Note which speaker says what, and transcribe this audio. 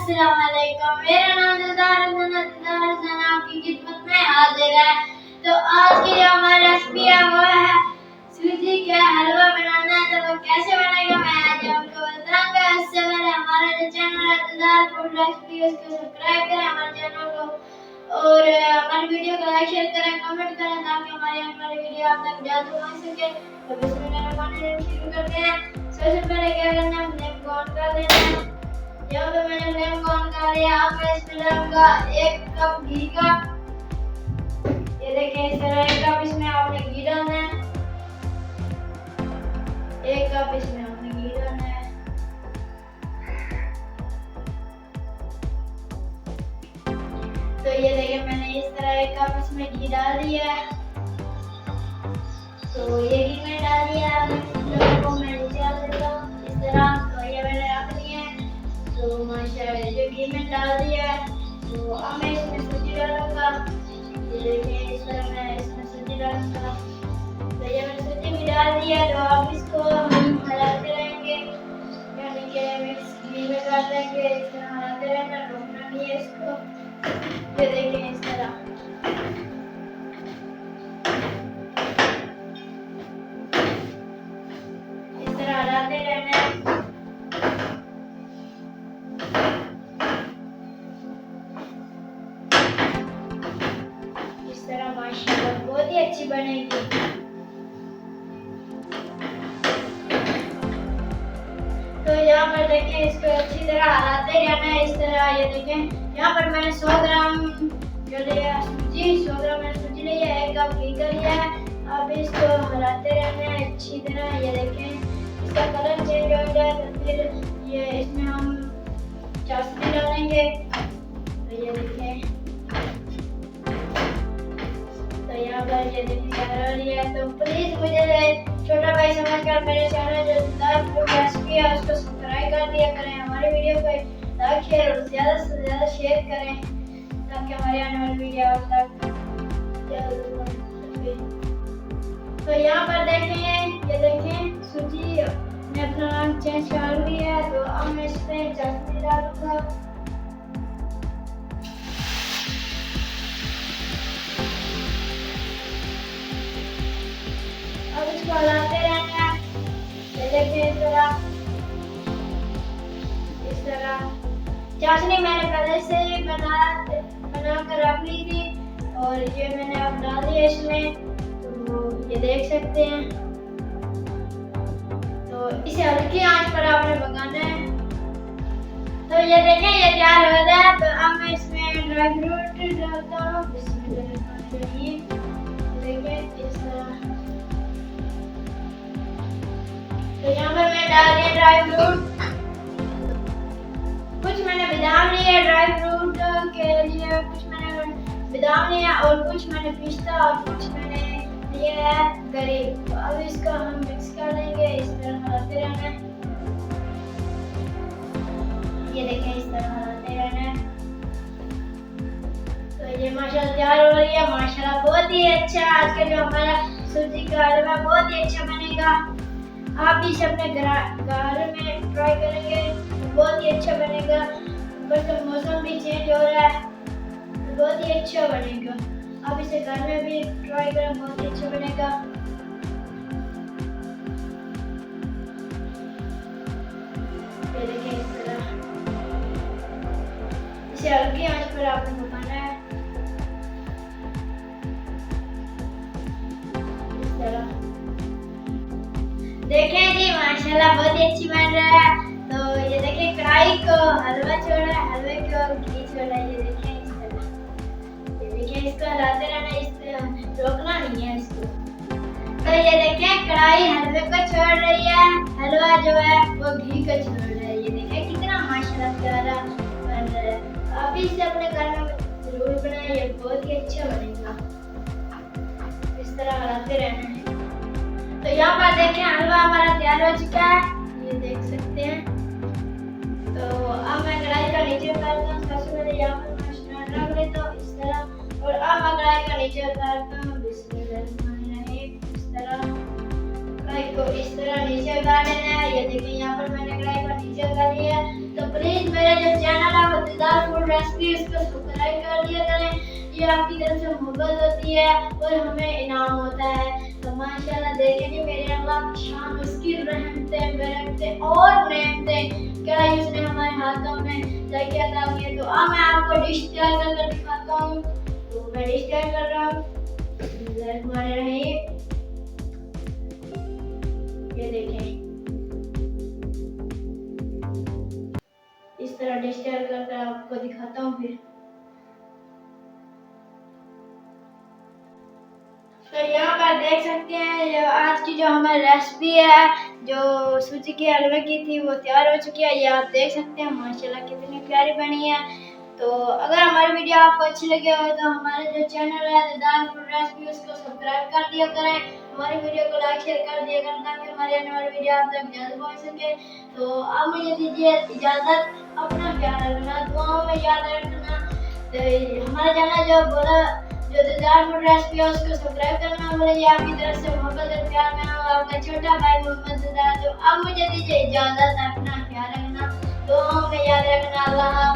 Speaker 1: अस्सलाम वालेकुम। मेरा नाम दिलदार हसन आपकी खिदमत में हाजिर है। तो आज की जो हमारी रेसिपी है वो है सूजी का हलवा बनाना। तो वो कैसे बनेगा मैं आज आपको बताऊंगा। उससे पहले हमारा जो चैनल है दिलदार फूड रेसिपी उसको सब्सक्राइब करें हमारे चैनल को, और हमारी वीडियो को लाइक शेयर करें, कमेंट करें ताकि हमारी आने वाली वीडियो आप तक जल्द पहुंच सके। तो बिस्मिल्लाह शुरू करते हैं। सबसे पहले क्या करना है, फ्लेम को ऑन कर देना है। यहाँ पे मैंने फ्लेम को ऑन कर लिया। अब मैं इसमें डालूंगा 1 कप घी का। ये देखिए इस तरह 1 कप इसमें आपने घी डालना है। 1 कप इसमें आपने घी डालना है। तो ये देखिए मैंने इस तरह 1 कप इसमें घी डाल दिया है। तो ये घी मैंने डाल दिया है। को मैं नीचे डाल देता हूँ इस तरह। तो ये मैंने रख दिया है। तो माशाल्लाह जो घी में डाल दिया है। तो अब मैं इसमें सूजी डालूंगा। ये देखिए इस तरह मैं इसमें सूजी डालूंगा। तो ये मैंने सूजी भी डाल दिया। तो अब इसको हम हलाते रहेंगे, यानी कि मिक्स घी में डाल देंगे। इस तरह हलाते रहना, रोकना नहीं है इसको। ये देखिए इस तरह हलाते रहना है। इस तरह माशाल्लाह बहुत ही अच्छी बनेगी। तो यहाँ पर देखिए इसको अच्छी तरह हलाते रहना है इस तरह। ये देखें यहाँ पर मैंने 100 ग्राम जो लिया सूजी, 100 ग्राम मैंने सूजी लिया है, 1 कप घी का लिया है। अब इसको हलाते रहना है अच्छी तरह। ये देखें इसका कलर चेंज हो जाए तो फिर ये इसमें हम चाशनी डालेंगे। तो ये देखें, तो यहाँ पर ये देखिए तैयार हो रही है। तो प्लीज मुझे छोटा भाई समझकर मेरे चैनल जो दिलदार फूड रेसिपी है उसको सब्सक्राइब कर दिया करें। हमारी वीडियो को लाइक शेयर और ज़्यादा से ज़्यादा शेयर करें ताकि हमारी आने वाली वीडियो आप तक जल्द पहुंच सके। तो यहाँ पर देखें, ये देखें सूजी ने अपना रंग चेंज कर लिया है। तो अब मैं इसमें चाशनी डालूंगा। अब इसको हलाते रहना है। ये देखिए इस तरह चाशनी मैंने पहले से बना कर रख ली थी और ये मैंने अब डाल दिया इसमें। तो ये देख सकते हैं। तो इसे हल्की आंच पर आपने पकाना है। तो ये देखें ये तैयार हो गया है। तो अब मैं इसमें ड्राई फ्रूट डालता हूँ। देखिए इस तरह। तो यहाँ पर मैं डाल दिया ड्राई फ्रूट। कुछ मैंने बादाम लिया ड्राई फ्रूट के लिए, कुछ मैंने बादाम लिया और कुछ मैंने पिस्ता और कुछ मैंने लिया है गरीब। तो अब इसको हम मिक्स कर लेंगे। इस तरह हलाते रहना है। ये देखें इस तरह हलाते रहना है। तो ये माशाल्लाह तैयार हो रही है। माशाल्लाह बहुत ही अच्छा आज का जो हमारा सूजी का हलवा बहुत ही अच्छा बनेगा। आप भी इसे अपने घर में ट्राई करेंगे तो बहुत ही अच्छा बनेगा। बट मौसम भी चेंज हो रहा है तो बहुत ही अच्छा बनेगा। आप इसे घर में भी ट्राई करें, बहुत ही अच्छा बनेगा। ये देखिए इस तरह इसे हल्की आंच पर आपने पकाना है इस तरह। देखें जी माशाल्लाह बहुत ही अच्छी बन रहा है। तो ये देखिए कढ़ाई को हलवा छोड़ा है, हलवे को घी छोड़ा है। ये देखिए इस तरह। ये देखिए इसको हलाते रहना, इस रोकना नहीं है इसको। तो ये देखिए कढ़ाई हलवे को छोड़ रही है, हलवा जो है वो घी को छोड़ रहा है। ये देखिए कितना माशाल्लाह प्यारा बन रहा है। आप इसे अपने घर में जरूर बनाएं, ये बहुत ही अच्छा बनेगा। इस तरह हलाते रहना है। तो यहाँ पर देखें हलवा हमारा तैयार हो चुका है, ये देख सकते हैं। तो अब मैं कढ़ाई का नीचे उतारता हूँ। सबसे पहले यहाँ पर मैं स्टैंड रख लेता हूँ इस तरह। और अब मैं कढ़ाई का नीचे उतारता हूँ। बिस्मिल्लाहिर्रहमानिर्रहीम। इस तरह कढ़ाई को इस तरह नीचे उतार लेना है। ये देखिए यहाँ पर मैंने कढ़ाई को नीचे उतार लिया है। तो प्लीज मेरा जो चैनल है वो मजेदार फूड रेसिपी उसको सब्सक्राइब कर दिया करें। ये आपकी तरफ से मोहब्बत होती है और हमें इनाम होता है। तो माशाल्लाह देखेंगे मेरे अल्लाह की शान, उसकी रहमतें बरकतें और नेमतें क्या ही उसने हमारे हाथों में जाके अता किए। तो अब मैं आपको डिश तैयार करके दिखाता हूँ। तो मैं डिश तैयार कर रहा हूँ। ये देखें, इस तरह डिश तैयार करके आपको दिखाता हूँ। फिर तो यहाँ पर देख सकते हैं जो आज की जो हमारी रेसिपी है, जो सूजी के हलवे की थी, वो तैयार हो चुकी है। ये आप देख सकते हैं माशाल्लाह कितनी प्यारी बनी है। तो अगर हमारी वीडियो आपको अच्छी लगी हो तो हमारे जो चैनल है दान फूड रेसिपी, उसको सब्सक्राइब कर दिया करें। हमारी वीडियो को लाइक शेयर कर दिया करें ताकि हमारी आने वाली वीडियो आप तक जल्द पहुँच सके। तो अब मुझे दीजिए इजाज़त, अपना ख्याल रखना, दुआओं में याद रखना। तो हमारा चैनल जो बोला जो दान फूड रेसिपी है उसको सब्सक्राइब करना बोले। ये आपकी तरफ से मोहब्बत और प्यार में हूँ, आपका छोटा भाई मोहम्मद। तो अब मुझे दीजिए इजाज़त, अपना ख्याल रखना, दुआओं में याद रखना। अल्लाह।